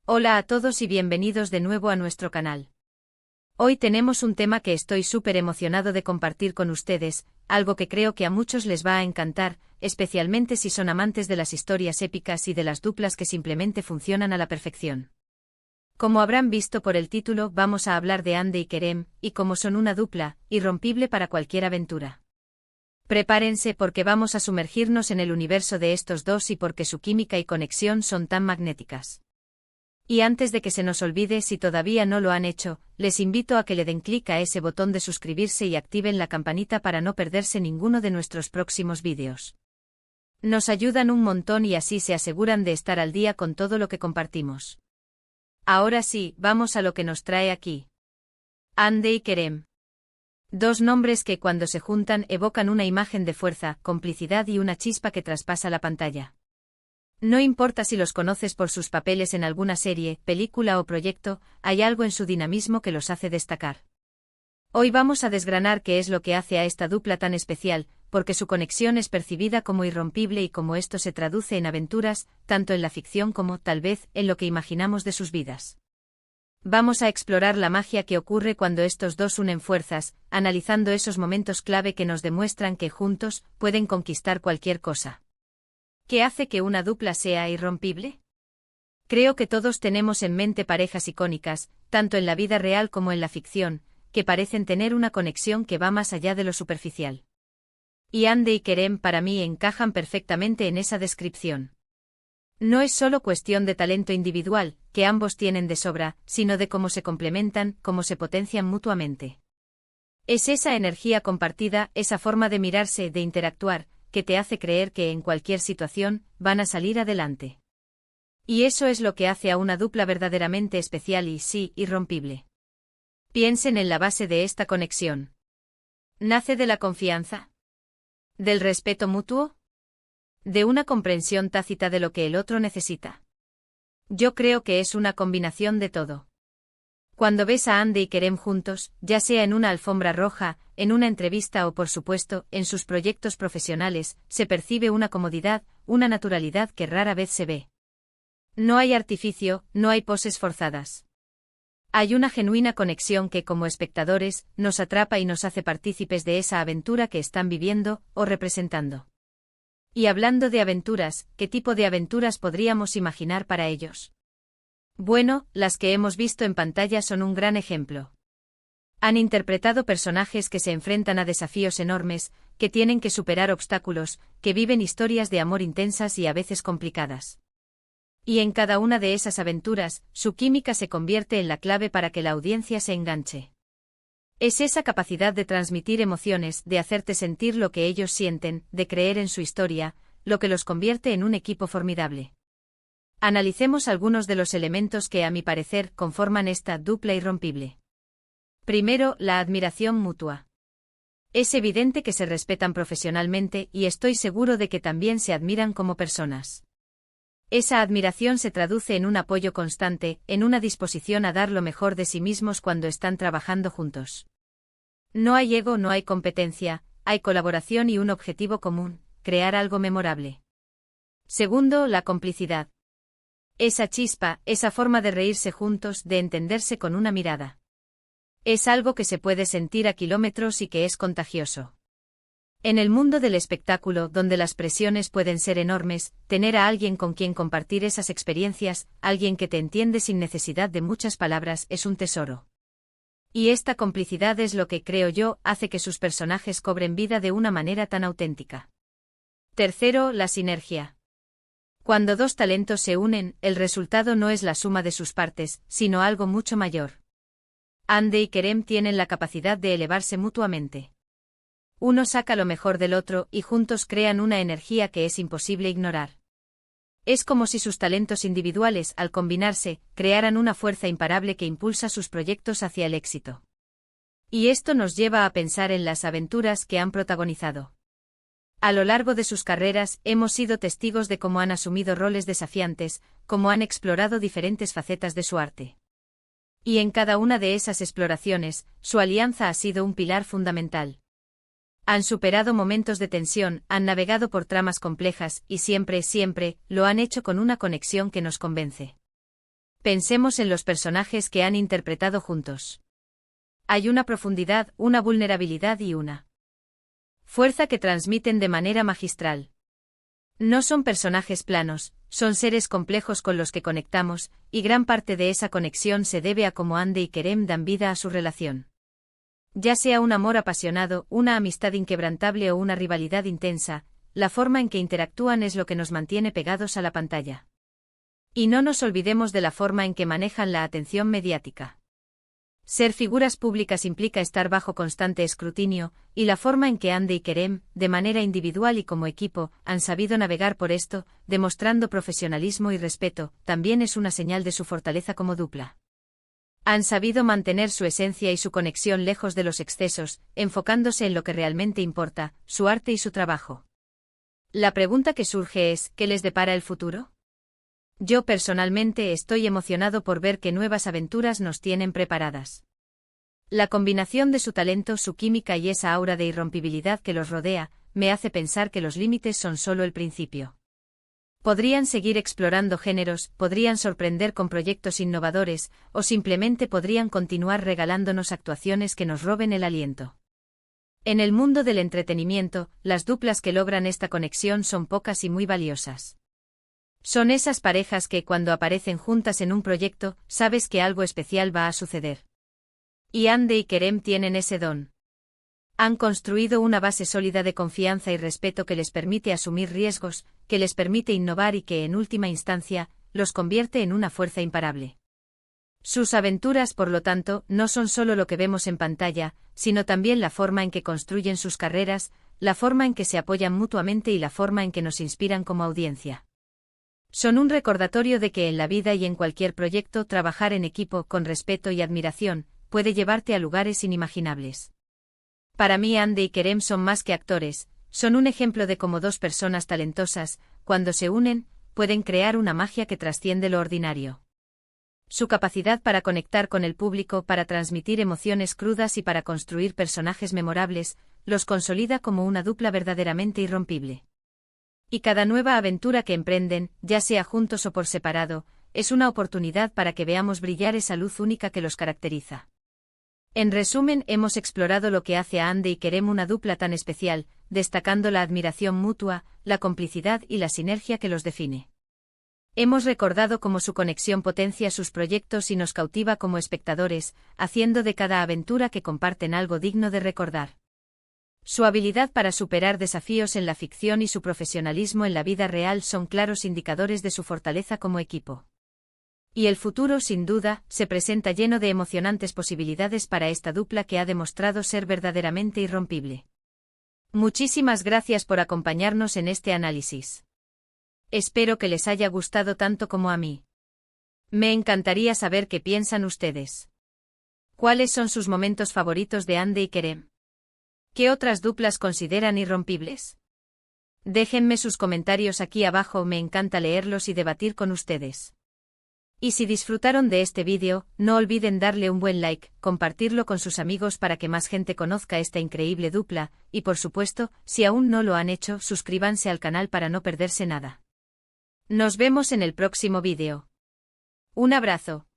Hola a todos y bienvenidos de nuevo a nuestro canal. Hoy tenemos un tema que estoy súper emocionado de compartir con ustedes, algo que creo que a muchos les va a encantar, especialmente si son amantes de las historias épicas y de las duplas que simplemente funcionan a la perfección. Como habrán visto por el título, vamos a hablar de Hande y Kerem, y cómo son una dupla, irrompible para cualquier aventura. Prepárense porque vamos a sumergirnos en el universo de estos dos y porque su química y conexión son tan magnéticas. Y antes de que se nos olvide, si todavía no lo han hecho, les invito a que le den clic a ese botón de suscribirse y activen la campanita para no perderse ninguno de nuestros próximos vídeos. Nos ayudan un montón y así se aseguran de estar al día con todo lo que compartimos. Ahora sí, vamos a lo que nos trae aquí. Hande y Kerem. Dos nombres que cuando se juntan evocan una imagen de fuerza, complicidad y una chispa que traspasa la pantalla. No importa si los conoces por sus papeles en alguna serie, película o proyecto, hay algo en su dinamismo que los hace destacar. Hoy vamos a desgranar qué es lo que hace a esta dupla tan especial, porque su conexión es percibida como irrompible y cómo esto se traduce en aventuras, tanto en la ficción como, tal vez, en lo que imaginamos de sus vidas. Vamos a explorar la magia que ocurre cuando estos dos unen fuerzas, analizando esos momentos clave que nos demuestran que juntos pueden conquistar cualquier cosa. ¿Qué hace que una dupla sea irrompible? Creo que todos tenemos en mente parejas icónicas, tanto en la vida real como en la ficción, que parecen tener una conexión que va más allá de lo superficial. Y Hande y Kerem para mí encajan perfectamente en esa descripción. No es solo cuestión de talento individual, que ambos tienen de sobra, sino de cómo se complementan, cómo se potencian mutuamente. Es esa energía compartida, esa forma de mirarse, de interactuar, que te hace creer que en cualquier situación van a salir adelante. Y eso es lo que hace a una dupla verdaderamente especial y, sí, irrompible. Piensen en la base de esta conexión. ¿Nace de la confianza? ¿Del respeto mutuo? ¿De una comprensión tácita de lo que el otro necesita? Yo creo que es una combinación de todo. Cuando ves a Hande y Kerem juntos, ya sea en una alfombra roja, en una entrevista o por supuesto, en sus proyectos profesionales, se percibe una comodidad, una naturalidad que rara vez se ve. No hay artificio, no hay poses forzadas. Hay una genuina conexión que como espectadores, nos atrapa y nos hace partícipes de esa aventura que están viviendo, o representando. Y hablando de aventuras, ¿qué tipo de aventuras podríamos imaginar para ellos? Bueno, las que hemos visto en pantalla son un gran ejemplo. Han interpretado personajes que se enfrentan a desafíos enormes, que tienen que superar obstáculos, que viven historias de amor intensas y a veces complicadas. Y en cada una de esas aventuras, su química se convierte en la clave para que la audiencia se enganche. Es esa capacidad de transmitir emociones, de hacerte sentir lo que ellos sienten, de creer en su historia, lo que los convierte en un equipo formidable. Analicemos algunos de los elementos que a mi parecer conforman esta dupla irrompible. Primero, la admiración mutua. Es evidente que se respetan profesionalmente y estoy seguro de que también se admiran como personas. Esa admiración se traduce en un apoyo constante, en una disposición a dar lo mejor de sí mismos cuando están trabajando juntos. No hay ego, no hay competencia, hay colaboración y un objetivo común, crear algo memorable. Segundo, la complicidad. Esa chispa, esa forma de reírse juntos, de entenderse con una mirada. Es algo que se puede sentir a kilómetros y que es contagioso. En el mundo del espectáculo, donde las presiones pueden ser enormes, tener a alguien con quien compartir esas experiencias, alguien que te entiende sin necesidad de muchas palabras, es un tesoro. Y esta complicidad es lo que, creo yo, hace que sus personajes cobren vida de una manera tan auténtica. Tercero, la sinergia. Cuando dos talentos se unen, el resultado no es la suma de sus partes, sino algo mucho mayor. Hande y Kerem tienen la capacidad de elevarse mutuamente. Uno saca lo mejor del otro y juntos crean una energía que es imposible ignorar. Es como si sus talentos individuales, al combinarse, crearan una fuerza imparable que impulsa sus proyectos hacia el éxito. Y esto nos lleva a pensar en las aventuras que han protagonizado. A lo largo de sus carreras, hemos sido testigos de cómo han asumido roles desafiantes, cómo han explorado diferentes facetas de su arte. Y en cada una de esas exploraciones, su alianza ha sido un pilar fundamental. Han superado momentos de tensión, han navegado por tramas complejas, y siempre, lo han hecho con una conexión que nos convence. Pensemos en los personajes que han interpretado juntos. Hay una profundidad, una vulnerabilidad y una fuerza que transmiten de manera magistral. No son personajes planos, son seres complejos con los que conectamos, y gran parte de esa conexión se debe a cómo Andy y Kerem dan vida a su relación. Ya sea un amor apasionado, una amistad inquebrantable o una rivalidad intensa, la forma en que interactúan es lo que nos mantiene pegados a la pantalla. Y no nos olvidemos de la forma en que manejan la atención mediática. Ser figuras públicas implica estar bajo constante escrutinio, y la forma en que Andy y Kerem, de manera individual y como equipo, han sabido navegar por esto, demostrando profesionalismo y respeto, también es una señal de su fortaleza como dupla. Han sabido mantener su esencia y su conexión lejos de los excesos, enfocándose en lo que realmente importa, su arte y su trabajo. La pregunta que surge es, ¿qué les depara el futuro? Yo personalmente estoy emocionado por ver qué nuevas aventuras nos tienen preparadas. La combinación de su talento, su química y esa aura de irrompibilidad que los rodea, me hace pensar que los límites son solo el principio. Podrían seguir explorando géneros, podrían sorprender con proyectos innovadores, o simplemente podrían continuar regalándonos actuaciones que nos roben el aliento. En el mundo del entretenimiento, las duplas que logran esta conexión son pocas y muy valiosas. Son esas parejas que, cuando aparecen juntas en un proyecto, sabes que algo especial va a suceder. Y Andy y Kerem tienen ese don. Han construido una base sólida de confianza y respeto que les permite asumir riesgos, que les permite innovar y que, en última instancia, los convierte en una fuerza imparable. Sus aventuras, por lo tanto, no son solo lo que vemos en pantalla, sino también la forma en que construyen sus carreras, la forma en que se apoyan mutuamente y la forma en que nos inspiran como audiencia. Son un recordatorio de que en la vida y en cualquier proyecto trabajar en equipo con respeto y admiración puede llevarte a lugares inimaginables. Para mí Andy y Kerem son más que actores, son un ejemplo de cómo dos personas talentosas, cuando se unen, pueden crear una magia que trasciende lo ordinario. Su capacidad para conectar con el público, para transmitir emociones crudas y para construir personajes memorables, los consolida como una dupla verdaderamente irrompible. Y cada nueva aventura que emprenden, ya sea juntos o por separado, es una oportunidad para que veamos brillar esa luz única que los caracteriza. En resumen, hemos explorado lo que hace a Andy y Kerem una dupla tan especial, destacando la admiración mutua, la complicidad y la sinergia que los define. Hemos recordado cómo su conexión potencia sus proyectos y nos cautiva como espectadores, haciendo de cada aventura que comparten algo digno de recordar. Su habilidad para superar desafíos en la ficción y su profesionalismo en la vida real son claros indicadores de su fortaleza como equipo. Y el futuro, sin duda, se presenta lleno de emocionantes posibilidades para esta dupla que ha demostrado ser verdaderamente irrompible. Muchísimas gracias por acompañarnos en este análisis. Espero que les haya gustado tanto como a mí. Me encantaría saber qué piensan ustedes. ¿Cuáles son sus momentos favoritos de Andy y Kerem? ¿Qué otras duplas consideran irrompibles? Déjenme sus comentarios aquí abajo, me encanta leerlos y debatir con ustedes. Y si disfrutaron de este vídeo, no olviden darle un buen like, compartirlo con sus amigos para que más gente conozca esta increíble dupla, y por supuesto, si aún no lo han hecho, suscríbanse al canal para no perderse nada. Nos vemos en el próximo vídeo. Un abrazo.